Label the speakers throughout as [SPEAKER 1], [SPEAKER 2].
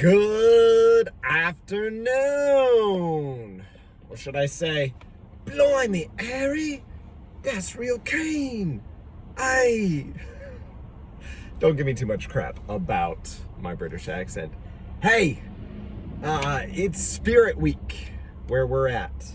[SPEAKER 1] Good afternoon. Or should I say, blimey, Harry, that's real keen. Aye. Don't give me too much crap about my British accent. Hey, it's Spirit Week where we're at,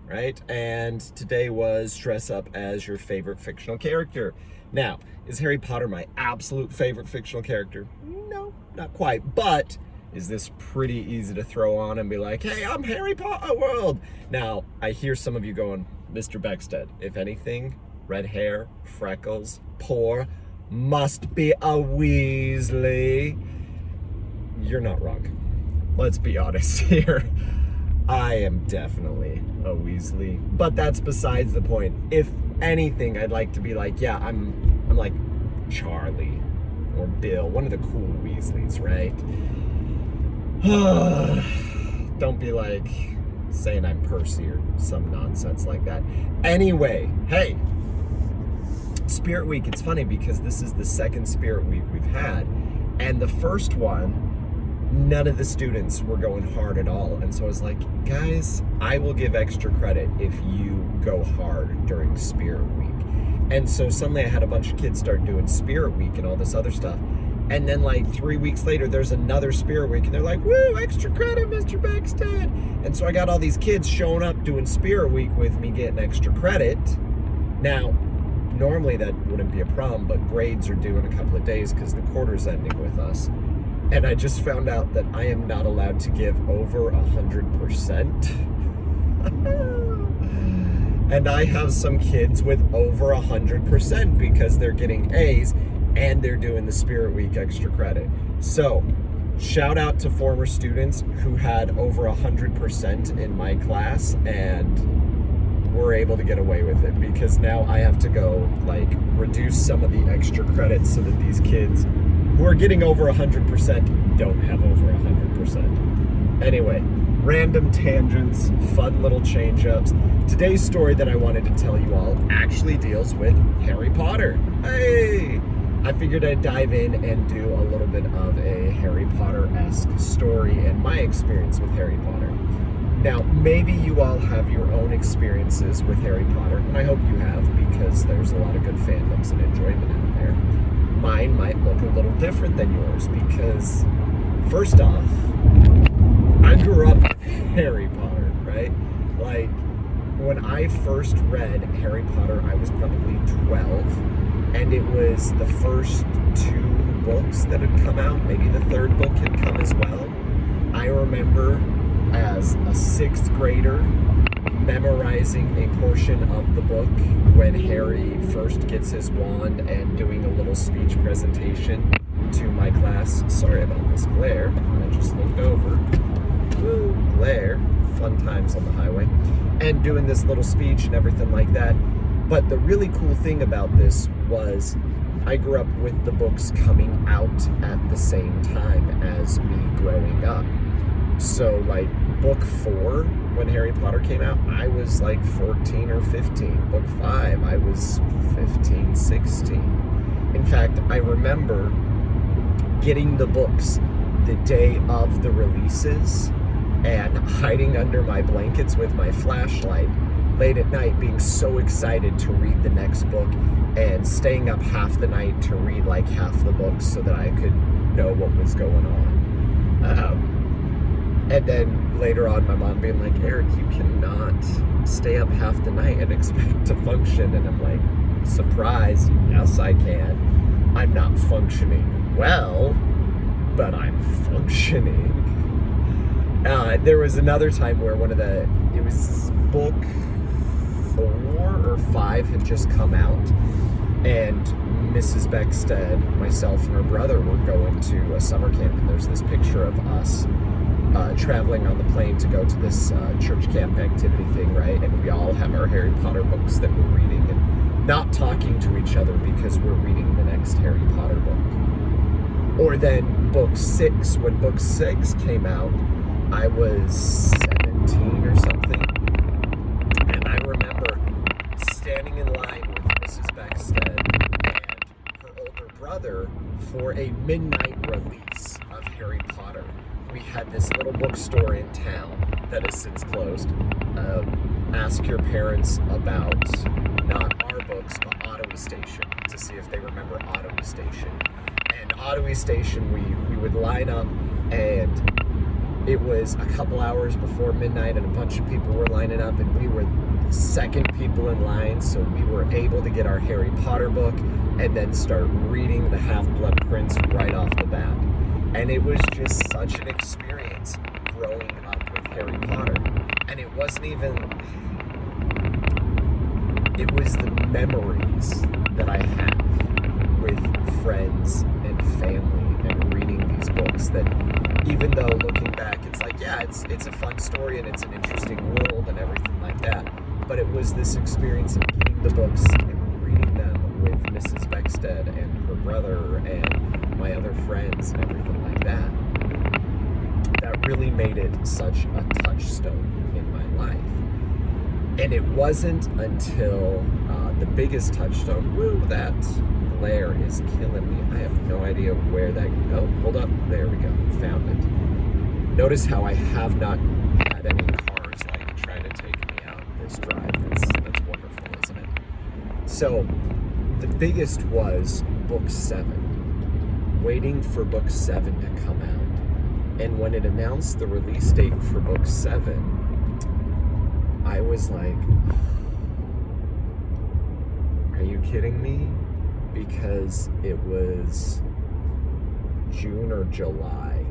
[SPEAKER 1] right? And today was dress up as your favorite fictional character. Now, is Harry Potter my absolute favorite fictional character? No, not quite, but is this pretty easy to throw on and be like, hey, I'm Harry Potter world. Now, I hear some of you going, Mr. Beckstead, if anything, red hair, freckles, poor, must be a Weasley. You're not wrong. Let's be honest here. I am definitely a Weasley, but that's besides the point. If anything, I'd like to be like, yeah, I'm like Charlie or Bill, one of the cool Weasleys, right? Don't be like saying I'm Percy or some nonsense like that. Anyway, hey, Spirit Week, it's funny because this is the second Spirit Week we've had, and the first one, none of the students were going hard at all. And so I was like, guys, I will give extra credit if you go hard during Spirit Week. And so suddenly I had a bunch of kids start doing Spirit Week and all this other stuff. And then like 3 weeks later, there's another Spirit Week and they're like, woo, extra credit, Mr. Beckstead. And so I got all these kids showing up doing Spirit Week with me, getting extra credit. Now, normally that wouldn't be a problem, but grades are due in a couple of days because the quarter's ending with us. And I just found out that I am not allowed to give over 100%. And I have some kids with over 100% because they're getting A's and they're doing the Spirit Week extra credit. So, shout out to former students who had over 100% in my class and were able to get away with it, because now I have to go like reduce some of the extra credits so that these kids who are getting over 100% don't have over 100%. Anyway, random tangents, fun little change-ups. Today's story that I wanted to tell you all actually deals with Harry Potter. Hey! I figured I'd dive in and do a little bit of a Harry Potter-esque story and my experience with Harry Potter. Now, maybe you all have your own experiences with Harry Potter, and I hope you have, because there's a lot of good fandoms and enjoyment out there. Mine might look a little different than yours because, first off, I grew up with Harry Potter, right? Like, when I first read Harry Potter, I was probably 12, and it was the first 2 books that had come out. Maybe the 3rd book had come as well. I remember as a 6th grader memorizing a portion of the book when Harry first gets his wand and doing a little speech presentation to my class. Sorry about this glare. I just looked over. Woo, glare. Fun times on the highway. And doing this little speech and everything like that. But the really cool thing about this was I grew up with the books coming out at the same time as me growing up. So like book 4, when Harry Potter came out, I was like 14 or 15. Book 5, I was 15, 16. In fact, I remember getting the books the day of the releases and hiding under my blankets with my flashlight late at night, being so excited to read the next book and staying up half the night to read like half the books so that I could know what was going on. And then later on, my mom being like, Eric, you cannot stay up half the night and expect to function. And I'm like, surprise, yes I can. I'm not functioning well, but I'm functioning. There was another time where it was book 4 or 5 had just come out, and Mrs. Beckstead, myself, and her brother were going to a summer camp, and there's this picture of us traveling on the plane to go to this church camp activity thing, right? And we all have our Harry Potter books that we're reading and not talking to each other because we're reading the next Harry Potter book. Or then book 6, when book 6 came out, I was 17 or something. And I remember standing in line with Mrs. Beckstead and her older brother for a midnight release of Harry Potter. we had this little bookstore in town that has since closed. Ask your parents about not our books, but Ottawa Station, to see if they remember Ottawa Station. And Ottawa Station, we would line up, and it was a couple hours before midnight, and a bunch of people were lining up, and we were the second people in line, so we were able to get our Harry Potter book and then start reading the Half-Blood Prince right off the bat. And it was just such an experience growing up with Harry Potter. And it wasn't even, it was the memories that I have with friends and family and reading these books that, even though looking back, it's like, yeah, it's a fun story and it's an interesting world and everything like that. But it was this experience of getting the books and reading them with Mrs. Beckstead and her brother and my other friends and everything like that. That really made it such a touchstone in my life. And it wasn't until the biggest touchstone, that glare is killing me. I have no idea where that, oh, hold up, there we go, found it. Notice how I have not had any cars like trying to take me out this drive. That's wonderful, isn't it? So the biggest was book 7, waiting for book 7 to come out. And when it announced the release date for book 7, I was like, are you kidding me? Because it was June or July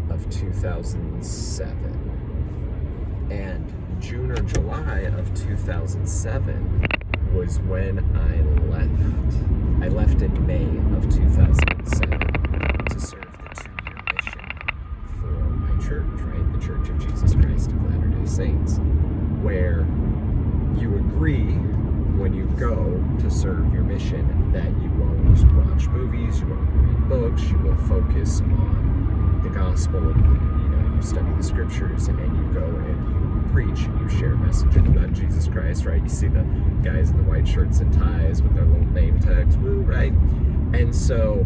[SPEAKER 1] of 2007. And June or July of 2007 was when I left. I left in May of 2007 to serve the 2-year mission for my church, right? The Church of Jesus Christ of Latter-day Saints, where you agree when you go to serve your mission that you won't watch movies, you won't read books, you will focus on the gospel, and you study the scriptures, and you go and you preach and you share messages about Jesus Christ, right? You see the guys in the white shirts and ties with their little name tags, woo, right? And so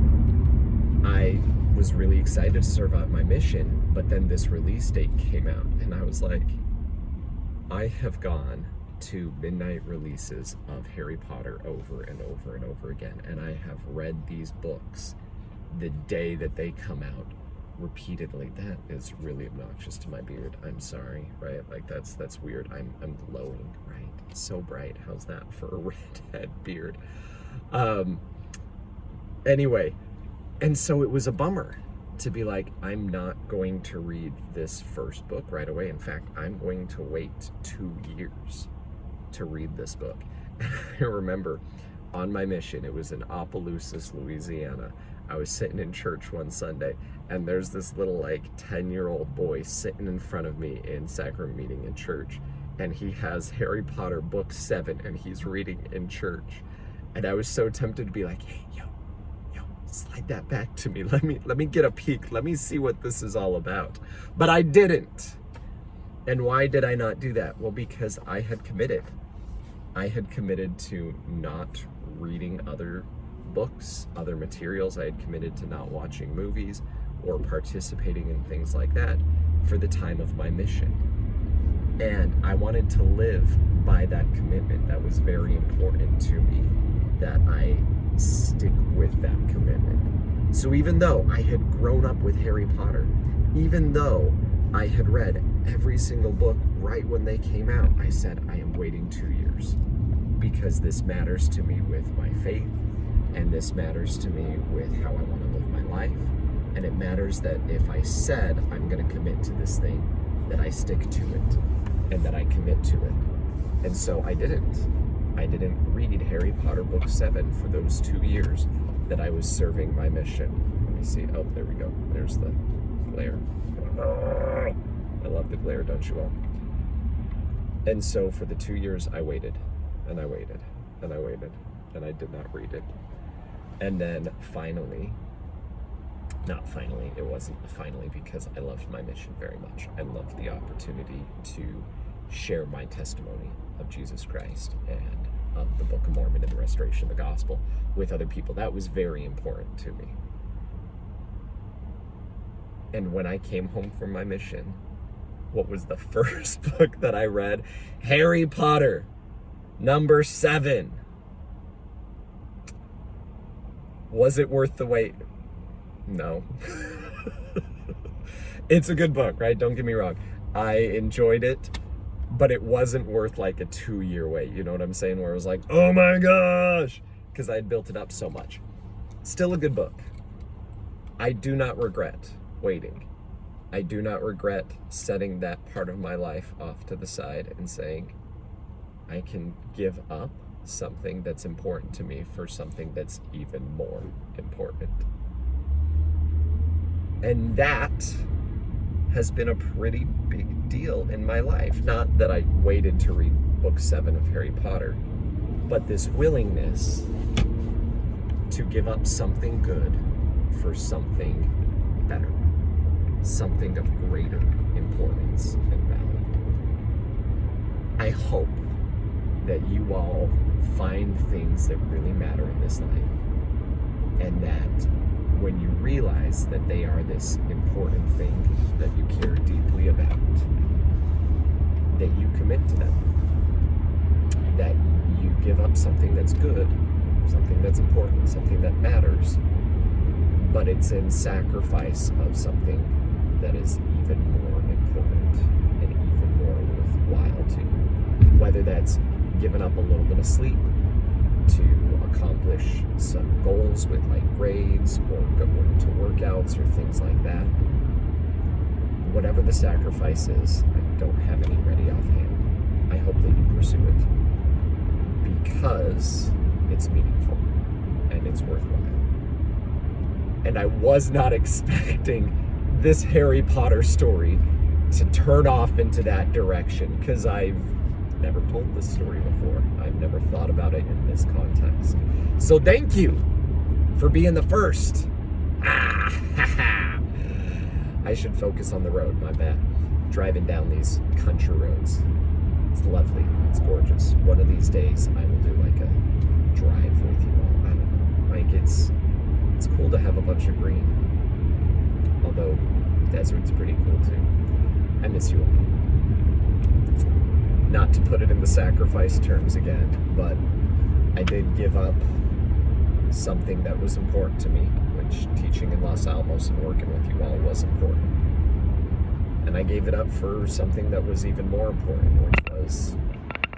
[SPEAKER 1] I was really excited to serve out my mission, but then this release date came out, and I was like, I have gone to midnight releases of Harry Potter over and over and over again, and I have read these books the day that they come out repeatedly. That is really obnoxious to my beard. I'm sorry, right? Like that's weird. I'm glowing, right? It's so bright. How's that for a redhead beard? Anyway, and so it was a bummer to be like, I'm not going to read this first book right away. In fact, I'm going to wait 2 years to read this book. And I remember on my mission, it was in Opelousas, Louisiana. I was sitting in church one Sunday, and there's this little 10-year-old boy sitting in front of me in sacrament meeting in church, and he has Harry Potter book 7, and he's reading in church. And I was so tempted to be like, hey, yo, slide that back to me. Let me get a peek. Let me see what this is all about. But I didn't. And why did I not do that? Well, because I had committed. I had committed to not reading other books, other materials. I had committed to not watching movies or participating in things like that for the time of my mission. And I wanted to live by that commitment. That was very important to me, that I stick with that commitment. So even though I had grown up with Harry Potter, even though I had read every single book right when they came out, I said, I am waiting 2 years because this matters to me with my faith, and this matters to me with how I want to live my life. And it matters that if I said I'm going to commit to this thing, that I stick to it and that I commit to it. And so I didn't read Harry Potter book 7 for those 2 years that I was serving my mission. Let me see. Oh, there we go. There's the glare. I love the glare, don't you all? And so for the 2 years, I waited, and I waited, and I waited, and I did not read it. And then finally, it wasn't finally, because I loved my mission very much. I loved the opportunity to share my testimony of Jesus Christ and of the Book of Mormon and the restoration of the gospel with other people. That was very important to me. And when I came home from my mission, what was the first book that I read? Harry Potter, number 7. Was it worth the wait? No. It's a good book, right? Don't get me wrong. I enjoyed it, but it wasn't worth like a 2-year wait. You know what I'm saying? Where it was like, oh my gosh, because I had built it up so much. Still a good book. I do not regret waiting. I do not regret setting that part of my life off to the side and saying, I can give up something that's important to me for something that's even more important. And that has been a pretty big deal in my life. Not that I waited to read book 7 of Harry Potter, but this willingness to give up something good for something better, something of greater importance and value. I hope that you all find things that really matter in this life, and that when you realize that they are this important thing that you care deeply about, that you commit to them, that you give up something that's good, something that's important, something that matters, but it's in sacrifice of something that is even more important and even more worthwhile to you. Whether that's giving up a little bit of sleep to accomplish some goals with like grades or going to workouts or things like that. Whatever the sacrifice is, I don't have any ready offhand. I hope that you pursue it because it's meaningful and it's worthwhile. And I was not expecting this Harry Potter story to turn off into that direction, because I've never told this story before. I've never thought about it in this context. So thank you for being the first. I should focus on the road, my bad. Driving down these country roads. It's lovely, it's gorgeous. One of these days I will do like a drive with you all. I don't know, like it's cool to have a bunch of green. Although desert's pretty cool too. I miss you all. Not to put it in the sacrifice terms again, but I did give up something that was important to me, which teaching in Los Alamos and working with you all was important. And I gave it up for something that was even more important, which was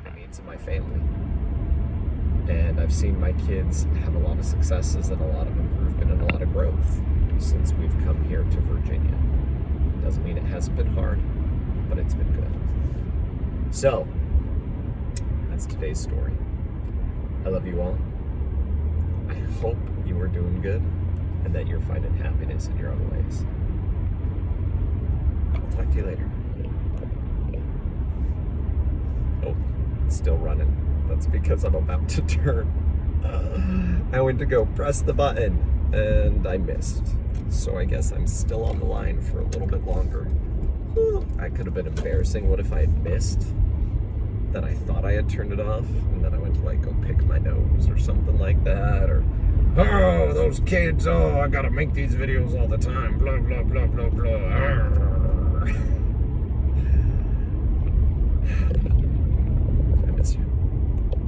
[SPEAKER 1] the needs of my family. And I've seen my kids have a lot of successes and a lot of improvement and a lot of growth since we've come here to Virginia. Doesn't mean it hasn't been hard, but it's been good. So, that's today's story. I love you all. I hope you are doing good and that you're finding happiness in your own ways. I'll talk to you later. Oh, it's still running. That's because I'm about to turn. I went to go press the button and I missed. So I guess I'm still on the line for a little bit longer. That could have been embarrassing. What if I had missed that I thought I had turned it off and then I went to like go pick my nose or something like that, or oh, those kids, oh, I gotta make these videos all the time, blah blah blah blah blah.